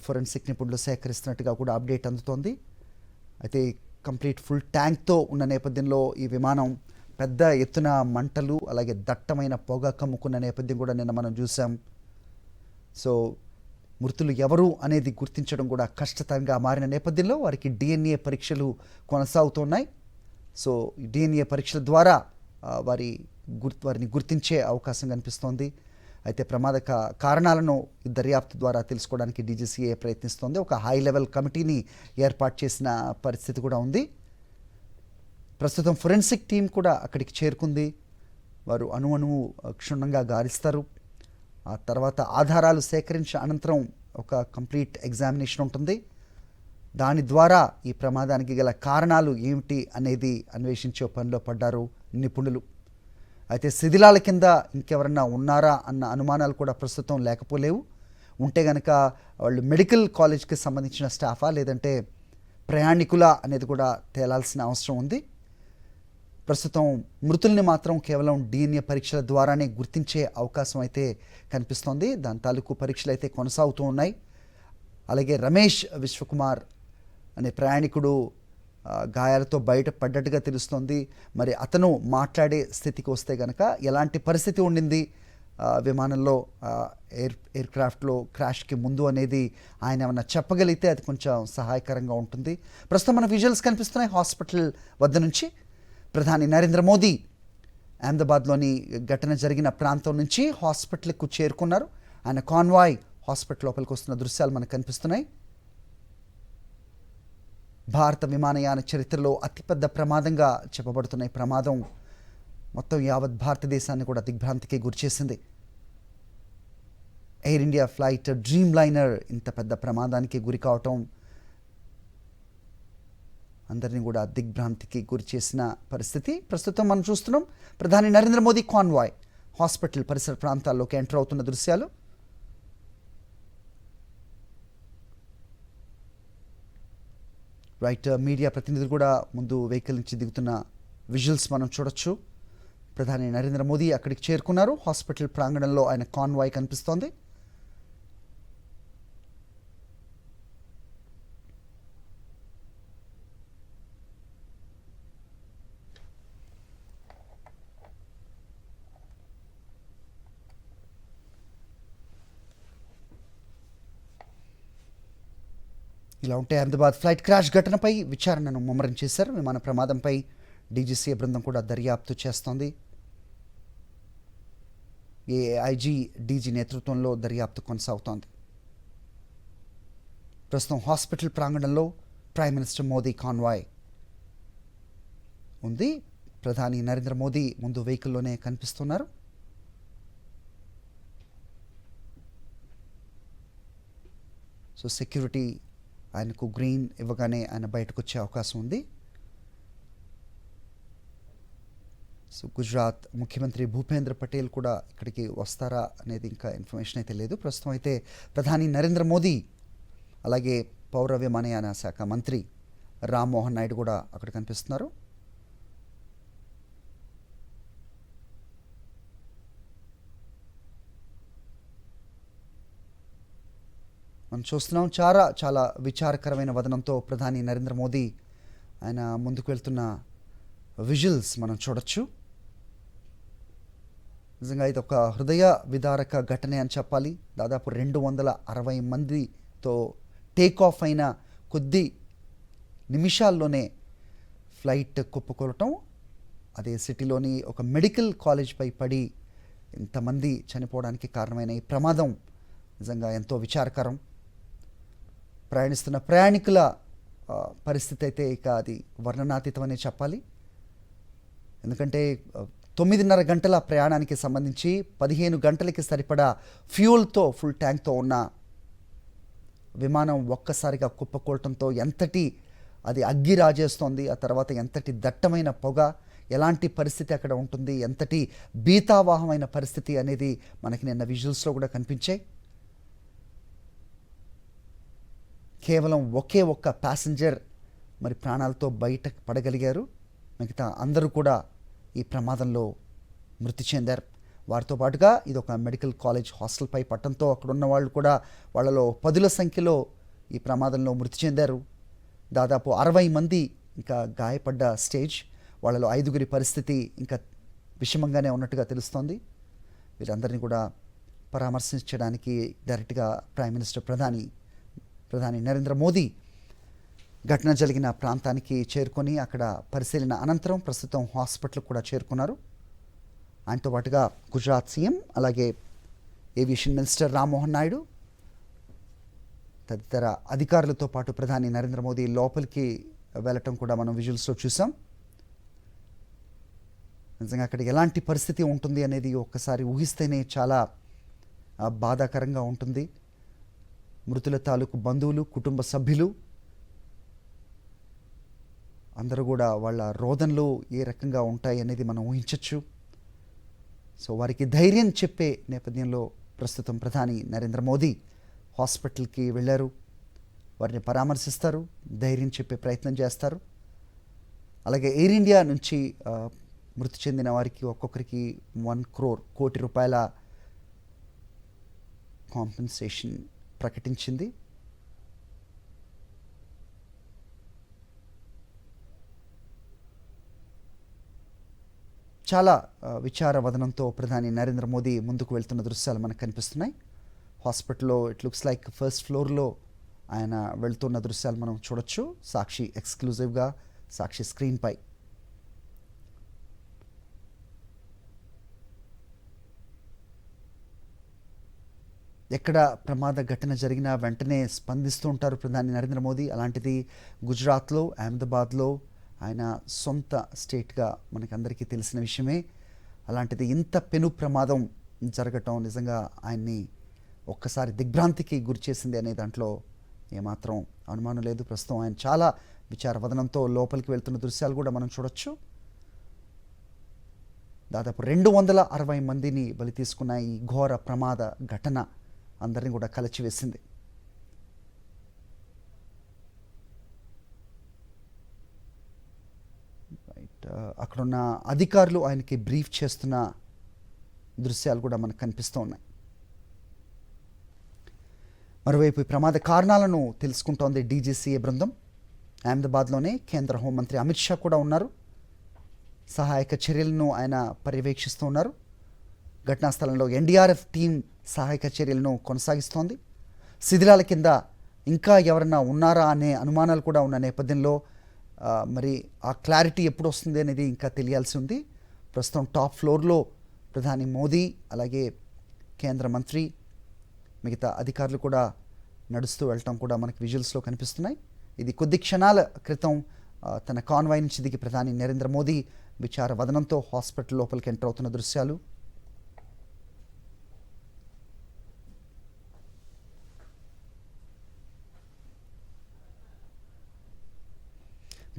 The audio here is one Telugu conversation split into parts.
ఫోరెన్సిక్ నిపుణులు సేకరిస్తున్నట్టుగా కూడా అప్డేట్ అందుతోంది. అయితే కంప్లీట్ ఫుల్ ట్యాంక్తో ఉన్న నేపథ్యంలో ఈ విమానం పెద్ద ఎత్తున మంటలు అలాగే దట్టమైన పొగ కమ్ముకున్న నేపథ్యం కూడా నిన్న మనం చూసాం. సో మృతులు ఎవరు అనేది గుర్తించడం కూడా కష్టతరంగా మారిన నేపథ్యంలో వారికి DNA పరీక్షలు కొనసాగుతున్నాయి. సో DNA పరీక్షల ద్వారా వారిని గుర్తించే అవకాశం కనిపిస్తోంది. అయితే ప్రమాద కారణాలను దర్యాప్తు ద్వారా తెలుసుకోవడానికి DGCA ప్రయత్నిస్తోంది. ఒక హై లెవెల్ కమిటీని ఏర్పాటు చేసిన పరిస్థితి కూడా ఉంది. ప్రస్తుతం ఫోరెన్సిక్ టీం కూడా అక్కడికి చేరుకుంది. వారు అణువు క్షుణ్ణంగా గాలిస్తారు. ఆ తర్వాత ఆధారాలు సేకరించిన అనంతరం ఒక కంప్లీట్ ఎగ్జామినేషన్ ఉంటుంది. దాని ద్వారా ఈ ప్రమాదానికి గల కారణాలు ఏమిటి అనేది అన్వేషించే పనిలో పడ్డారు నిపుణులు. అయితే శిథిలాల కింద ఇంకెవరన్నా ఉన్నారా అన్న అనుమానాలు కూడా ప్రస్తుతం లేకపోలేవు. ఉంటే కనుక వాళ్ళు మెడికల్ కాలేజ్కి సంబంధించిన స్టాఫా లేదంటే ప్రయాణికులా అనేది కూడా తేలాల్సిన అవసరం ఉంది. ప్రస్తుతం మృతుల్ని మాత్రం కేవలం DNA పరీక్షల ద్వారానే గుర్తించే అవకాశం అయితే కనిపిస్తోంది. దాని తాలూకు పరీక్షలు అయితే కొనసాగుతూ ఉన్నాయి. అలాగే రమేష్ విశ్వకుమార్ అనే ప్రయాణికుడు గాయాలతో బయటపడ్డట్టుగా తెలుస్తోంది. మరి అతను మాట్లాడే స్థితికి వస్తే కనుక ఎలాంటి పరిస్థితి ఉండింది విమానంలో ఎయిర్క్రాఫ్ట్లో క్రాష్కి ముందు అనేది ఆయన ఏమన్నా చెప్పగలిగితే అది కొంచెం సహాయకరంగా ఉంటుంది. ప్రస్తుతం మన విజువల్స్ కనిపిస్తున్నాయి హాస్పిటల్ వద్ద నుంచి. ప్రధాని నరేంద్ర మోదీ అహ్మదాబాద్లోని ఘటన జరిగిన ప్రాంతం నుంచి హాస్పిటల్కు చేరుకున్నారు. ఆయన కాన్వాయ్ హాస్పిటల్ లోపలికి వస్తున్న దృశ్యాలు మనకు కనిపిస్తున్నాయి. భారత విమానయాన చరిత్రలో అతిపెద్ద ప్రమాదంగా చెప్పబడుతున్న ఈ ప్రమాదం మొత్తం యావత్ భారతదేశాన్ని కూడా దిగ్భ్రాంతికి గురిచేసింది. Air India flight Dreamliner ఇంత పెద్ద ప్రమాదానికి గురి కావటం అందరినీ కూడా దిగ్భ్రాంతికి గురి చేసిన పరిస్థితి ప్రస్తుతం మనం చూస్తున్నాం. ప్రధాని నరేంద్ర మోదీ కాన్వాయ్ హాస్పిటల్ పరిసర ప్రాంతాల్లోకి ఎంటర్ అవుతున్న దృశ్యాలు. రైట్, మీడియా ప్రతినిధులు కూడా ముందు వెహికల్ నుంచి దిగుతున్న విజువల్స్ మనం చూడొచ్చు. ప్రధాని నరేంద్ర మోదీ అక్కడికి చేరుకున్నారు. హాస్పిటల్ ప్రాంగణంలో ఆయన కాన్వాయ్ కనిపిస్తోంది. ఇలా ఉంటే అహ్మదాబాద్ ఫ్లైట్ క్రాష్ ఘటనపై విచారణను ముమ్మరం చేశారు. విమాన ప్రమాదంపై DGCA బృందం కూడా దర్యాప్తు చేస్తోంది. AIG DG నేతృత్వంలో దర్యాప్తు కొనసాగుతోంది. ప్రస్తుతం హాస్పిటల్ ప్రాంగణంలో ప్రైమ్ మినిస్టర్ మోదీ కాన్వాయ్ ఉంది. ప్రధాని నరేంద్ర మోదీ ముందు వెహికల్లోనే కనిపిస్తున్నారు. సో సెక్యూరిటీ ఆయనకు గ్రీన్ ఇవ్వగానే ఆయన బయటకు వచ్చే అవకాశం ఉంది. సో గుజరాత్ ముఖ్యమంత్రి భూపేంద్ర పటేల్ కూడా ఇక్కడికి వస్తారా అనేది ఇంకా ఇన్ఫర్మేషన్ అయితే లేదు. ప్రస్తుతం అయితే ప్రధాని నరేంద్ర మోదీ అలాగే పౌర విమానయాన శాఖ మంత్రి రామ్మోహన్ నాయుడు కూడా అక్కడ కనిపిస్తున్నారు. మనం చూస్తున్నాం చాలా విచారకరమైన వదనంతో ప్రధాని నరేంద్ర మోదీ ఆయన ముందుకు వెళ్తున్న విజువల్స్ మనం చూడొచ్చు. నిజంగా ఇది ఒక హృదయ విదారక ఘటనే అని చెప్పాలి. దాదాపు 260 మందితో టేక్ ఆఫ్ అయిన కొద్ది నిమిషాల్లోనే ఫ్లైట్ కుప్పకూలటం, అదే సిటీలోని ఒక మెడికల్ కాలేజ్పై పడి ఇంతమంది చనిపోవడానికి కారణమైన ఈ ప్రమాదం నిజంగా ఎంతో విచారకరం. ప్రయాణిస్తున్న ప్రయాణికుల పరిస్థితి అయితే ఇక అది వర్ణనాతీతమనే చెప్పాలి. ఎందుకంటే 9.5 గంటల ప్రయాణానికి సంబంధించి 15 గంటలకి సరిపడా ఫ్యూయల్తో ఫుల్ ట్యాంక్తో ఉన్న విమానం ఒక్కసారిగా కుప్పకూలటంతో ఎంతటి అది అగ్గి రాజేస్తోంది, ఆ తర్వాత ఎంతటి దట్టమైన పొగ, ఎలాంటి పరిస్థితి అక్కడ ఉంటుంది, ఎంతటి భీతావాహమైన పరిస్థితి అనేది మనకి నిన్న విజువల్స్లో కూడా కనిపించాయి. కేవలం ఒక్క ప్యాసింజర్ మరి ప్రాణాలతో బయట పడగలిగారు. మిగతా అందరూ కూడా ఈ ప్రమాదంలో మృతి చెందారు. వారితో పాటుగా ఇది ఒక మెడికల్ కాలేజ్ హాస్టల్పై పట్టడంతో అక్కడ ఉన్న వాళ్ళు కూడా వాళ్ళలో 10ల సంఖ్యలో ఈ ప్రమాదంలో మృతి చెందారు. దాదాపు 60 మంది ఇంకా గాయపడ్డ స్టేజ్. వాళ్ళలో 5గురి పరిస్థితి ఇంకా విషమంగానే ఉన్నట్టుగా తెలుస్తోంది. వీరందరినీ కూడా పరామర్శించడానికి డైరెక్ట్గా ప్రైమ్ మినిస్టర్ ప్రధాని నరేంద్ర మోదీ ఘటన జరిగిన ప్రాంతానికి చేరుకొని అక్కడ పరిశీలన అనంతరం ప్రస్తుతం హాస్పిటల్ కూడా చేరుకున్నారు. ఆయనతో పాటుగా గుజరాత్ సీఎం అలాగే ఏవియేషన్ మినిస్టర్ రామ్మోహన్ నాయుడు తదితర అధికారులతో పాటు ప్రధాని నరేంద్ర మోదీ లోపలికి వెళ్ళటం కూడా మనం విజువల్స్లో చూసాం. నిజంగా అక్కడికి ఎలాంటి పరిస్థితి ఉంటుంది అనేది ఒక్కసారి ఊహిస్తేనే చాలా బాధాకరంగా ఉంటుంది. మృతుల తాలూకు బంధువులు, కుటుంబ సభ్యులు అందరూ కూడా వాళ్ళ రోదనలు ఏ రకంగా ఉంటాయి అనేది మనం ఊహించవచ్చు. సో వారికి ధైర్యం చెప్పే నేపథ్యంలో ప్రస్తుతం ప్రధాని నరేంద్ర మోదీ హాస్పిటల్కి వెళ్ళారు. వారిని పరామర్శిస్తారు, ధైర్యం చెప్పే ప్రయత్నం చేస్తారు. అలాగే ఎయిర్ ఇండియా నుంచి మృతి చెందిన వారికి ఒక్కొక్కరికి 1 crore కోటి రూపాయల కాంపెన్సేషన్ ప్రకటించింది. చాలా విచారవదనంతో ప్రధాని నరేంద్ర మోదీ ముందుకు వెళ్తున్న దృశ్యాలు మనకు కనిపిస్తున్నాయి. హాస్పిటల్లో ఇట్ లుక్స్ లైక్ ఫస్ట్ ఫ్లోర్లో ఆయన వెళ్తున్న దృశ్యాలు మనం చూడొచ్చు. సాక్షి ఎక్స్క్లూజివ్గా సాక్షి స్క్రీన్పై. ఎక్కడ ప్రమాద ఘటన జరిగినా వెంటనే స్పందిస్తూ ఉంటారు ప్రధాని నరేంద్ర మోదీ. అలాంటిది గుజరాత్లో, అహ్మదాబాద్లో ఆయన సొంత స్టేట్గా మనకందరికీ తెలిసిన విషయమే. అలాంటిది ఇంత పెను ప్రమాదం జరగటం నిజంగా ఆయన్ని ఒక్కసారి దిగ్భ్రాంతికి గురి చేసింది అనే దాంట్లో ఏమాత్రం అనుమానం లేదు. ప్రస్తుతం ఆయన చాలా విచారవదనంతో లోపలికి వెళ్తున్న దృశ్యాలు కూడా మనం చూడొచ్చు. దాదాపు 260 మందిని బలి తీసుకున్న ఈ ఘోర ప్రమాద ఘటన అందరినీ కూడా కలచివేసింది. అక్కడున్న అధికారులు ఆయనకి బ్రీఫ్ చేస్తున్న దృశ్యాలు కూడా మనకు కనిపిస్తూ ఉన్నాయి. మరోవైపు ఈ ప్రమాద కారణాలను తెలుసుకుంటోంది డీజీసీఏ బృందం. అహ్మదాబాద్లోనే కేంద్ర హోంమంత్రి అమిత్ షా కూడా ఉన్నారు. సహాయక చర్యలను ఆయన పర్యవేక్షిస్తూ ఉన్నారు. ఘటనా స్థలంలో ఎన్డీఆర్ఎఫ్ టీం సహాయక చర్యలను కొనసాగిస్తోంది. శిథిలాల కింద ఇంకా ఎవరన్నా ఉన్నారా అనే అనుమానాలు కూడా ఉన్న నేపథ్యంలో మరి ఆ క్లారిటీ ఎప్పుడు వస్తుంది అనేది ఇంకా తెలియాల్సి ఉంది. ప్రస్తుతం టాప్ ఫ్లోర్లో ప్రధాని మోదీ అలాగే కేంద్ర మంత్రి మిగతా అధికారులు కూడా నడుస్తూ వెళ్ళటం కూడా మనకి విజువల్స్లో కనిపిస్తున్నాయి. ఇది కొద్ది క్షణాల క్రితం తన కాన్వాయ్ నుంచి దిగి ప్రధాని నరేంద్ర మోదీ విచారవదనంతో హాస్పిటల్ లోపలికి ఎంటర్ అవుతున్న దృశ్యాలు.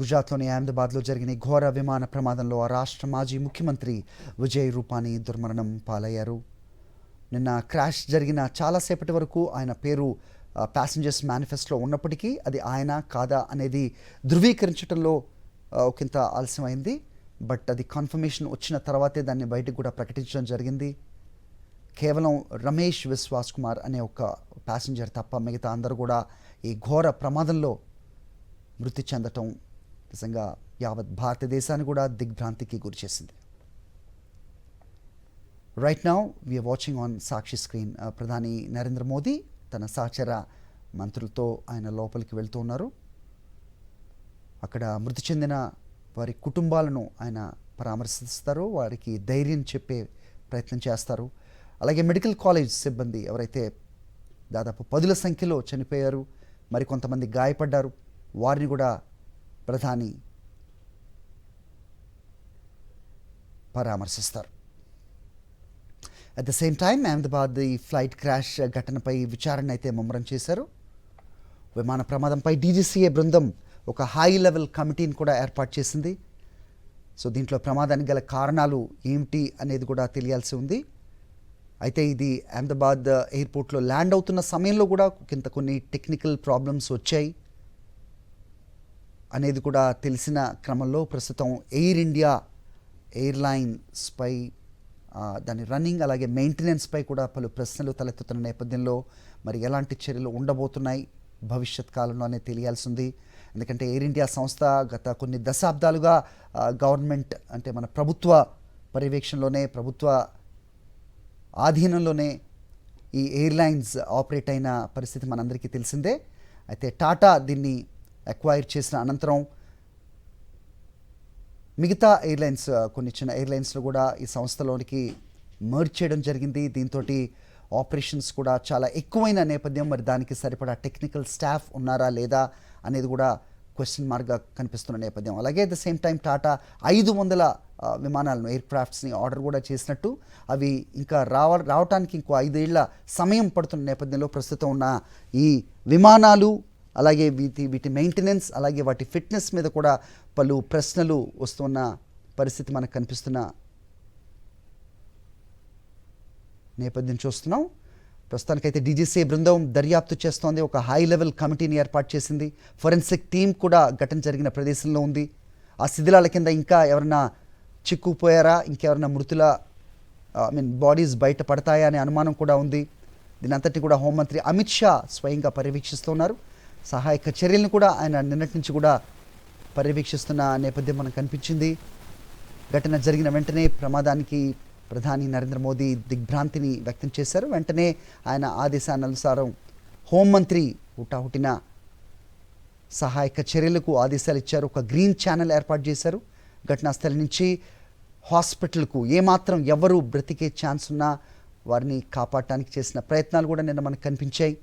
గుజరాత్లోని అహ్మదాబాద్లో జరిగిన ఘోర విమాన ప్రమాదంలో ఆ రాష్ట్ర మాజీ ముఖ్యమంత్రి విజయ్ రూపానీ దుర్మరణం పాలయ్యారు. నిన్న క్రాష్ జరిగిన చాలాసేపటి వరకు ఆయన పేరు ప్యాసింజర్స్ మేనిఫెస్టోలో ఉన్నప్పటికీ అది ఆయన కాదా అనేది ధృవీకరించడంలో ఒకంత ఆలస్యమైంది. బట్ అది కన్ఫర్మేషన్ వచ్చిన తర్వాతే దాన్ని బయటకు కూడా ప్రకటించడం జరిగింది. కేవలం రమేష్ విశ్వాస్ కుమార్ అనే ఒక ప్యాసింజర్ తప్ప మిగతా అందరూ కూడా ఈ ఘోర ప్రమాదంలో మృతి చెందటం నిజంగా యావత్ భారతదేశాన్ని కూడా దిగ్భ్రాంతికి గురిచేసింది. Right now we're watching on Sakshi screen. ప్రధాని నరేంద్ర మోదీ తన సహచర మంత్రులతో ఆయన లోపలికి వెళ్తూ ఉన్నారు. అక్కడ మృతి చెందిన వారి కుటుంబాలను ఆయన పరామర్శిస్తారు, వారికి ధైర్యం చెప్పే ప్రయత్నం చేస్తారు. అలాగే మెడికల్ కాలేజ్ సిబ్బంది ఎవరైతే దాదాపు 10ల సంఖ్యలో చనిపోయారు, మరికొంతమంది గాయపడ్డారు, వారిని కూడా ప్రధాని పరామర్శిస్తారు. At the same time Ahmedabad ఈ ఫ్లైట్ క్రాష్ ఘటనపై విచారణ అయితే ముమ్మరం చేశారు. విమాన ప్రమాదంపై డీజీసీఏ బృందం ఒక హై లెవెల్ కమిటీని కూడా ఏర్పాటు చేసింది. సో దీంట్లో ప్రమాదానికి గల కారణాలు ఏమిటి అనేది కూడా తెలియాల్సి ఉంది. అయితే ఇది అహ్మదాబాద్ ఎయిర్పోర్ట్లో ల్యాండ్ అవుతున్న సమయంలో కూడా కొన్ని టెక్నికల్ ప్రాబ్లమ్స్ వచ్చాయి అనేది కూడా తెలిసిన క్రమంలో ప్రస్తుతం ఎయిర్ ఇండియా ఎయిర్లైన్స్పై దాని రన్నింగ్ అలాగే మెయింటెనెన్స్పై కూడా పలు ప్రశ్నలు తలెత్తుతున్న నేపథ్యంలో మరి ఎలాంటి చర్యలు ఉండబోతున్నాయి భవిష్యత్ కాలంలో అనేది తెలియాల్సి ఉంది. ఎందుకంటే ఎయిర్ ఇండియా సంస్థ గత కొన్ని దశాబ్దాలుగా గవర్నమెంట్ అంటే మన ప్రభుత్వ పర్యవేక్షణలోనే ప్రభుత్వ ఆధీనంలోనే ఈ ఎయిర్లైన్స్ ఆపరేట్ అయిన పరిస్థితి మనందరికీ తెలిసిందే. అయితే టాటా దీన్ని అక్వైర్ చేసిన అనంతరం మిగతా ఎయిర్లైన్స్ కొన్ని చిన్న ఎయిర్లైన్స్లో కూడా ఈ సంస్థలోనికి మర్జ్ చేయడం జరిగింది. దీంతో ఆపరేషన్స్ కూడా చాలా ఎక్కువైన నేపథ్యం. మరి దానికి సరిపడా టెక్నికల్ స్టాఫ్ ఉన్నారా లేదా అనేది కూడా క్వశ్చన్ మార్క్గా కనిపిస్తున్న నేపథ్యం. అలాగే at the same time Tata 500 విమానాలను ఎయిర్ క్రాఫ్ట్స్ని ఆర్డర్ కూడా చేసినట్టు, అవి ఇంకా రావటానికి ఇంకో 5 ఏళ్ల సమయం పడుతున్న నేపథ్యంలో ప్రస్తుతం ఉన్న ఈ విమానాలు అలాగే వీటి మెయింటెనెన్స్ అలాగే వాటి ఫిట్నెస్ మీద కూడా పలు ప్రశ్నలు వస్తున్న పరిస్థితి మనకు కనిపిస్తున్న నేపథ్యం చూస్తున్నాం. ప్రస్తుతానికైతే డీజీసీ బృందం దర్యాప్తు చేస్తోంది. ఒక హై లెవెల్ కమిటీని ఏర్పాటు చేసింది. ఫోరెన్సిక్ టీం కూడా ఘటన జరిగిన ప్రదేశంలో ఉంది. ఆ శిథిలాల కింద ఇంకా ఎవరైనా చిక్కుపోయారా, ఇంకెవరైనా మృతుల బాడీస్ బయట పడతాయా అనే అనుమానం కూడా ఉంది. దీని అంతటి కూడా హోంమంత్రి అమిత్ షా స్వయంగా పర్యవేక్షిస్తున్నారు. సహాయక చర్యలను కూడా ఆయన నిన్నటి నుంచి కూడా పర్యవేక్షిస్తున్న నేపథ్యం మనకు కనిపించింది. ఘటన జరిగిన వెంటనే ప్రమాదానికి ప్రధాని నరేంద్ర మోదీ దిగ్భ్రాంతిని వ్యక్తం చేశారు. వెంటనే ఆయన ఆదేశానుసారం హోంమంత్రి హుటాహుటిన సహాయక చర్యలకు ఆదేశాలు ఇచ్చారు. ఒక గ్రీన్ ఛానల్ ఏర్పాటు చేశారు. ఘటనా స్థలం నుంచి హాస్పిటల్కు ఏమాత్రం ఎవరు బ్రతికే ఛాన్స్ ఉన్నా వారిని కాపాడటానికి చేసిన ప్రయత్నాలు కూడా నిన్న మనకు కనిపించాయి.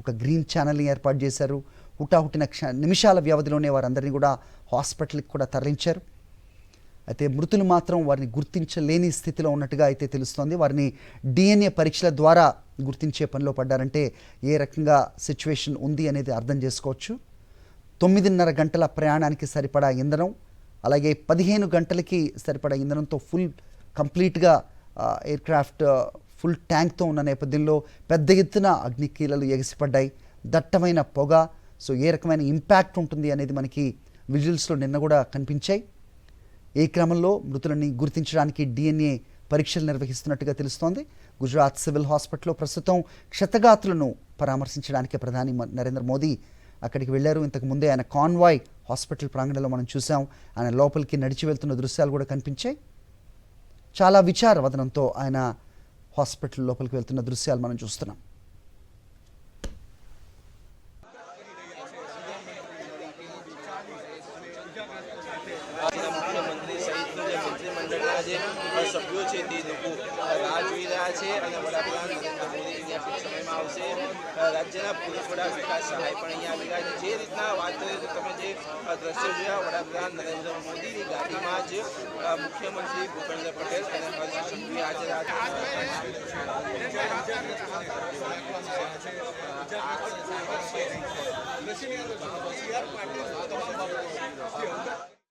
ఒక గ్రీన్ ఛానల్ని ఏర్పాటు చేశారు. హుటాహుటిన నిమిషాల వ్యవధిలోనే వారందరినీ కూడా హాస్పిటల్కి కూడా తరలించారు. అయితే మృతులు మాత్రం వారిని గుర్తించలేని స్థితిలో ఉన్నట్టుగా అయితే తెలుస్తోంది. వారిని DNA పరీక్షల ద్వారా గుర్తించే పనిలో పడ్డారంటే ఏ రకంగా సిచ్యువేషన్ ఉంది అనేది అర్థం చేసుకోవచ్చు. 9.5 గంటల ప్రయాణానికి సరిపడా ఇంధనం, అలాగే 15 గంటలకి సరిపడా ఇంధనంతో కంప్లీట్గా ఎయిర్ క్రాఫ్ట్ ఫుల్ ట్యాంక్తో ఉన్న నేపథ్యంలో పెద్ద ఎత్తున అగ్నికీలలు ఎగిసిపడ్డాయి. దట్టమైన పొగ. సో ఏ రకమైన ఇంపాక్ట్ ఉంటుంది అనేది మనకి విజువల్స్లో నిన్న కూడా కనిపించాయి. ఈ క్రమంలో మృతులని గుర్తించడానికి DNA పరీక్షలు నిర్వహిస్తున్నట్టుగా తెలుస్తోంది. గుజరాత్ సివిల్ హాస్పిటల్లో ప్రస్తుతం క్షతగాతులను పరామర్శించడానికి ప్రధాని నరేంద్ర మోదీ అక్కడికి వెళ్ళారు. ఇంతకు ముందే ఆయన కాన్వాయ్ హాస్పిటల్ ప్రాంగణంలో మనం చూసాం. ఆయన లోపలికి నడిచి వెళ్తున్న దృశ్యాలు కూడా కనిపించాయి. చాలా విచారవదనంతో ఆయన హాస్పిటల్ లోపలికి వెళ్తున్న దృశ్యాలు మనం చూస్తున్నాం. મુખ્યમંત્રી સહિતનું જે મંત્રીમંડળના જે સભ્યો છે તે લોકો રાહ જોઈ રહ્યા છે અને વડાપ્રધાન નરેન્દ્ર મોદી અહીંયા ટૂંક સમયમાં આવશે. રાજ્યના પોલીસ વડા વિકાસ સહાય પણ અહીંયા આવી ગયા છે. જે રીતના વાત કરીએ તો તમે જે દ્રશ્યો જોયા, વડાપ્રધાન નરેન્દ્ર મોદીની ગાડીમાં જ મુખ્યમંત્રી ભૂપેન્દ્ર પટેલ અને હર્ષ સંઘવી હાજર હતા.